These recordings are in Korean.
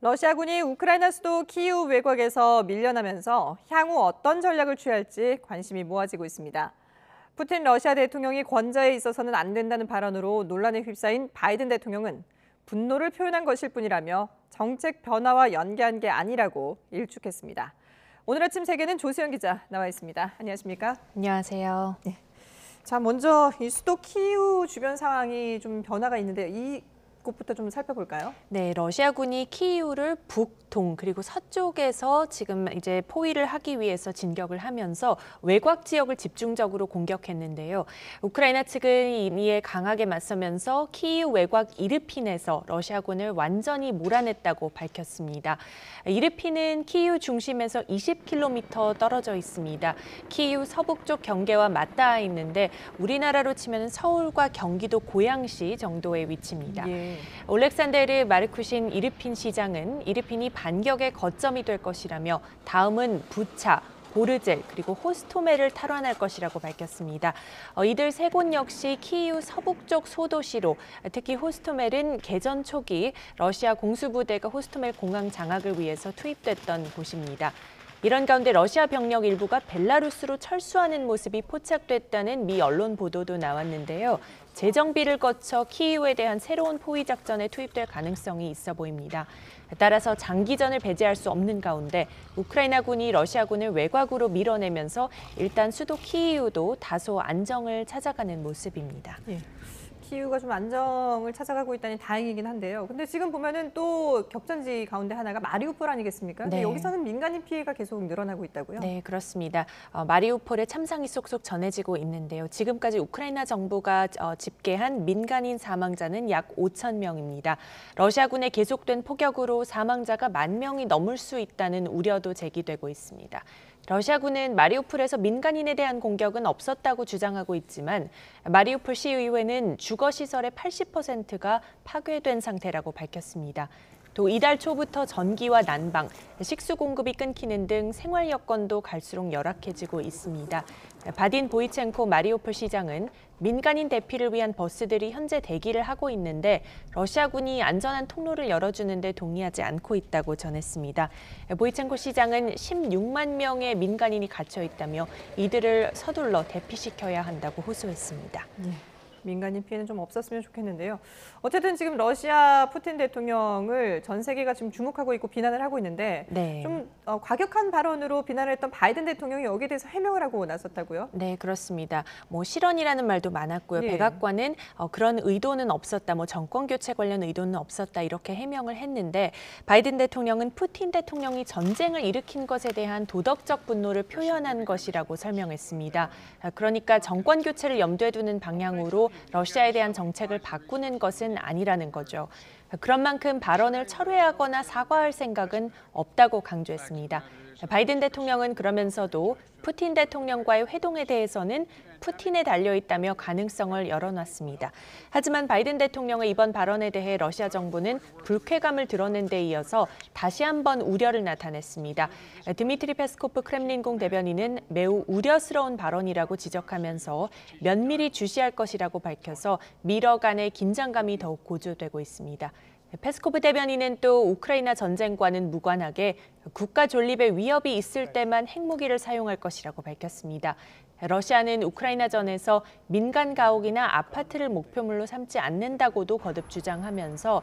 러시아군이 우크라이나 수도 키이우 외곽에서 밀려나면서 향후 어떤 전략을 취할지 관심이 모아지고 있습니다. 푸틴 러시아 대통령이 권좌에 있어서는 안 된다는 발언으로 논란에 휩싸인 바이든 대통령은 분노를 표현한 것일 뿐이라며 정책 변화와 연계한 게 아니라고 일축했습니다. 오늘 아침 세계는 조수영 기자 나와 있습니다. 안녕하십니까? 안녕하세요. 네. 자, 먼저 이 수도 키이우 주변 상황이 좀 변화가 있는데 이곳부터 좀 살펴볼까요? 네, 러시아군이 키이우를 북동 그리고 서쪽에서 지금 이제 포위를 하기 위해서 진격을 하면서 외곽 지역을 집중적으로 공격했는데요. 우크라이나 측은 이에 강하게 맞서면서 키이우 외곽 이르핀에서 러시아군을 완전히 몰아냈다고 밝혔습니다. 이르핀은 키이우 중심에서 20km 떨어져 있습니다. 키이우 서북쪽 경계와 맞닿아 있는데 우리나라로 치면 서울과 경기도 고양시 정도의 위치입니다. 예. 올렉산데르 마르쿠신 이르핀 시장은 이르핀이 반격의 거점이 될 것이라며 다음은 부차, 보르젤 그리고 호스토멜을 탈환할 것이라고 밝혔습니다. 이들 세 곳 역시 키이우 서북쪽 소도시로 특히 호스토멜은 개전 초기 러시아 공수부대가 호스토멜 공항 장악을 위해서 투입됐던 곳입니다. 이런 가운데 러시아 병력 일부가 벨라루스로 철수하는 모습이 포착됐다는 미 언론 보도도 나왔는데요. 재정비를 거쳐 키이우에 대한 새로운 포위 작전에 투입될 가능성이 있어 보입니다. 따라서 장기전을 배제할 수 없는 가운데 우크라이나군이 러시아군을 외곽으로 밀어내면서 일단 수도 키이우도 다소 안정을 찾아가는 모습입니다. 예. 키이우가 좀 안정을 찾아가고 있다니 다행이긴 한데요. 근데 지금 보면은 또 격전지 가운데 하나가 마리우폴 아니겠습니까? 근데 네. 여기서는 민간인 피해가 계속 늘어나고 있다고요? 네, 그렇습니다. 마리우폴의 참상이 쏙쏙 전해지고 있는데요. 지금까지 우크라이나 정부가 집계한 민간인 사망자는 약 5천 명입니다. 러시아군의 계속된 포격으로 사망자가 10,000명이 넘을 수 있다는 우려도 제기되고 있습니다. 러시아군은 마리우폴에서 민간인에 대한 공격은 없었다고 주장하고 있지만 마리우폴 시의회는 주거시설의 80%가 파괴된 상태라고 밝혔습니다. 또 이달 초부터 전기와 난방, 식수 공급이 끊기는 등 생활 여건도 갈수록 열악해지고 있습니다. 바딘 보이첸코 마리우폴 시장은 민간인 대피를 위한 버스들이 현재 대기를 하고 있는데 러시아군이 안전한 통로를 열어주는 데 동의하지 않고 있다고 전했습니다. 보이첸코 시장은 16만 명의 민간인이 갇혀 있다며 이들을 서둘러 대피시켜야 한다고 호소했습니다. 예. 민간인 피해는 좀 없었으면 좋겠는데요. 어쨌든 지금 러시아 푸틴 대통령을 전 세계가 지금 주목하고 있고 비난을 하고 있는데 네. 좀 과격한 발언으로 비난을 했던 바이든 대통령이 여기에 대해서 해명을 하고 나섰다고요? 네, 그렇습니다. 실언이라는 말도 많았고요. 예. 백악관은 그런 의도는 없었다, 정권 교체 관련 의도는 없었다 이렇게 해명을 했는데 바이든 대통령은 푸틴 대통령이 전쟁을 일으킨 것에 대한 도덕적 분노를 표현한 것이라고 설명했습니다. 그러니까 정권 교체를 염두에 두는 방향으로 러시아에 대한 정책을 바꾸는 것은 아니라는 거죠. 그런 만큼 발언을 철회하거나 사과할 생각은 없다고 강조했습니다. 바이든 대통령은 그러면서도 푸틴 대통령과의 회동에 대해서는 푸틴에 달려있다며 가능성을 열어놨습니다. 하지만 바이든 대통령의 이번 발언에 대해 러시아 정부는 불쾌감을 드러낸 데 이어서 다시 한번 우려를 나타냈습니다. 드미트리 페스코프 크렘린궁 대변인은 매우 우려스러운 발언이라고 지적하면서 면밀히 주시할 것이라고 밝혀서 미러 간의 긴장감이 더욱 고조되고 있습니다. 페스코프 대변인은 또 우크라이나 전쟁과는 무관하게 국가 존립에 위협이 있을 때만 핵무기를 사용할 것이라고 밝혔습니다. 러시아는 우크라이나전에서 민간 가옥이나 아파트를 목표물로 삼지 않는다고도 거듭 주장하면서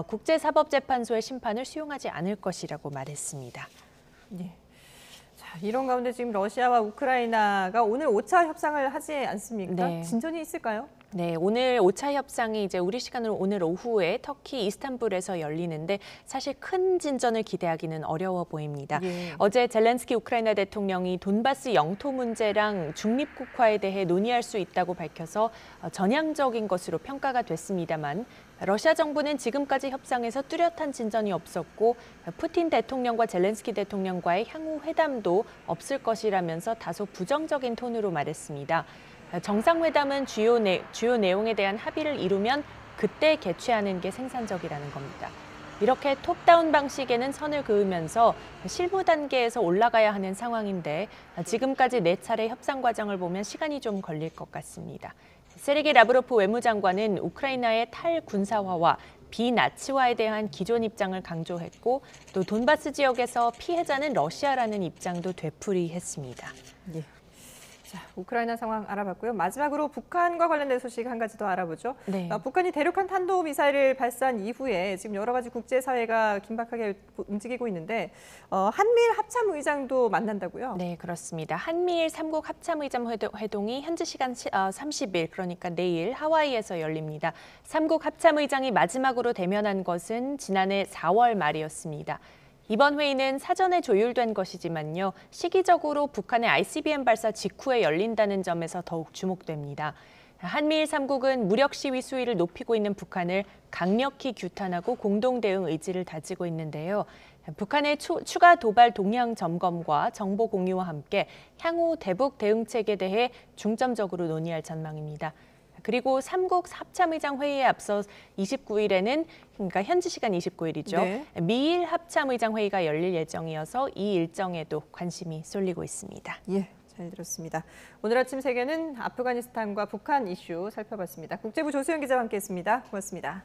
국제사법재판소의 심판을 수용하지 않을 것이라고 말했습니다. 예. 자, 이런 가운데 지금 러시아와 우크라이나가 오늘 5차 협상을 하지 않습니까? 네. 진전이 있을까요? 네, 오늘 5차 협상이 이제 우리 시간으로 오늘 오후에 터키 이스탄불에서 열리는데 사실 큰 진전을 기대하기는 어려워 보입니다. 예. 어제 젤렌스키 우크라이나 대통령이 돈바스 영토 문제랑 중립국화에 대해 논의할 수 있다고 밝혀서 전향적인 것으로 평가가 됐습니다만 러시아 정부는 지금까지 협상에서 뚜렷한 진전이 없었고 푸틴 대통령과 젤렌스키 대통령과의 향후 회담도 없을 것이라면서 다소 부정적인 톤으로 말했습니다. 정상회담은 주요 내용에 대한 합의를 이루면 그때 개최하는 게 생산적이라는 겁니다. 이렇게 톱다운 방식에는 선을 그으면서 실무 단계에서 올라가야 하는 상황인데 지금까지 4차례 협상 과정을 보면 시간이 좀 걸릴 것 같습니다. 세르게이 라브로프 외무장관은 우크라이나의 탈군사화와 비나치화에 대한 기존 입장을 강조했고 또 돈바스 지역에서 피해자는 러시아라는 입장도 되풀이했습니다. 예. 자, 우크라이나 상황 알아봤고요. 마지막으로 북한과 관련된 소식 한 가지 더 알아보죠. 네. 북한이 대륙간 탄도미사일을 발사한 이후에 지금 여러 가지 국제사회가 긴박하게 움직이고 있는데 한미일 합참의장도 만난다고요? 네, 그렇습니다. 한미일 3국 합참의장 회동이 현지 시간 30일, 그러니까 내일 하와이에서 열립니다. 3국 합참의장이 마지막으로 대면한 것은 지난해 4월 말이었습니다. 이번 회의는 사전에 조율된 것이지만요. 시기적으로 북한의 ICBM 발사 직후에 열린다는 점에서 더욱 주목됩니다. 한미일 3국은 무력 시위 수위를 높이고 있는 북한을 강력히 규탄하고 공동 대응 의지를 다지고 있는데요. 북한의 추가 도발 동향 점검과 정보 공유와 함께 향후 대북 대응책에 대해 중점적으로 논의할 전망입니다. 그리고 3국 합참의장 회의에 앞서 29일에는, 그러니까 현지 시간 29일이죠. 네. 미일 합참의장 회의가 열릴 예정이어서 이 일정에도 관심이 쏠리고 있습니다. 예, 잘 들었습니다. 오늘 아침 세계는 아프가니스탄과 북한 이슈 살펴봤습니다. 국제부 조수영 기자와 함께했습니다. 고맙습니다.